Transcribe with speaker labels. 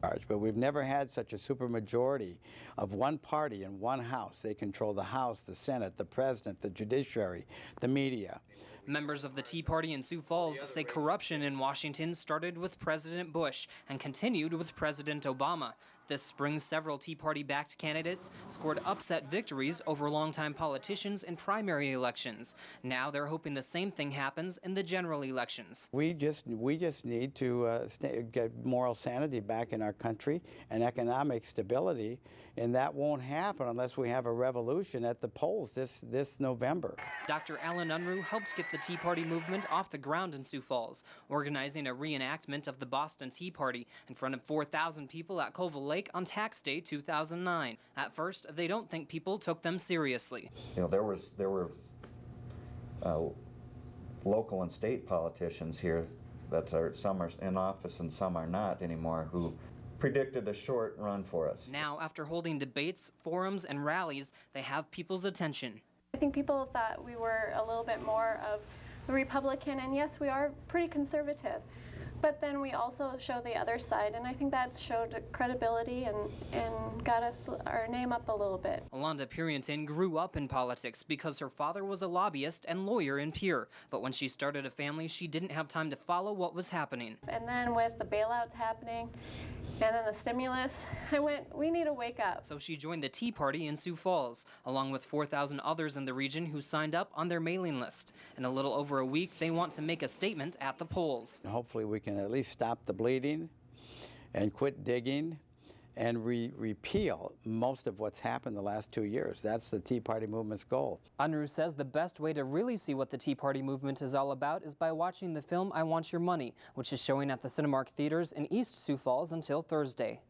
Speaker 1: But we've never had such a supermajority of one party in one house. They control the House, the Senate, the President, the judiciary, the media.
Speaker 2: Members of the Tea Party in Sioux Falls say corruption in Washington started with President Bush and continued with President Obama. This spring, several Tea Party-backed candidates scored upset victories over longtime politicians in primary elections. Now they're hoping the same thing happens in the general elections.
Speaker 1: We just need to get moral sanity back in our country and economic stability, and that won't happen unless we have a revolution at the polls this November.
Speaker 2: Dr. Alan Unruh helped get the Tea Party movement off the ground in Sioux Falls, organizing a reenactment of the Boston Tea Party in front of 4,000 people at Colville Lake on Tax Day 2009. At first, they don't think people took them seriously.
Speaker 3: You know, there were local and state politicians here that some are in office and some are not anymore, who predicted a short run for us.
Speaker 2: Now, after holding debates, forums, and rallies, they have people's attention.
Speaker 4: I think people thought we were a little bit more of a Republican, and yes, we are pretty conservative. But then we also show the other side, and I think that showed credibility and got us our name up a little bit.
Speaker 2: Alonda Purinton grew up in politics because her father was a lobbyist and lawyer in Pierre. But when she started a family, she didn't have time to follow what was happening.
Speaker 4: And then with the bailouts happening, and then the stimulus, I went, we need to wake up.
Speaker 2: So she joined the Tea Party in Sioux Falls, along with 4,000 others in the region who signed up on their mailing list. In a little over a week, they want to make a statement at the polls.
Speaker 1: Hopefully we can at least stop the bleeding and quit digging and repeal most of what's happened the last 2 years. That's the Tea Party movement's goal.
Speaker 2: Unruh says the best way to really see what the Tea Party movement is all about is by watching the film I Want Your Money, which is showing at the Cinemark theaters in East Sioux Falls until Thursday.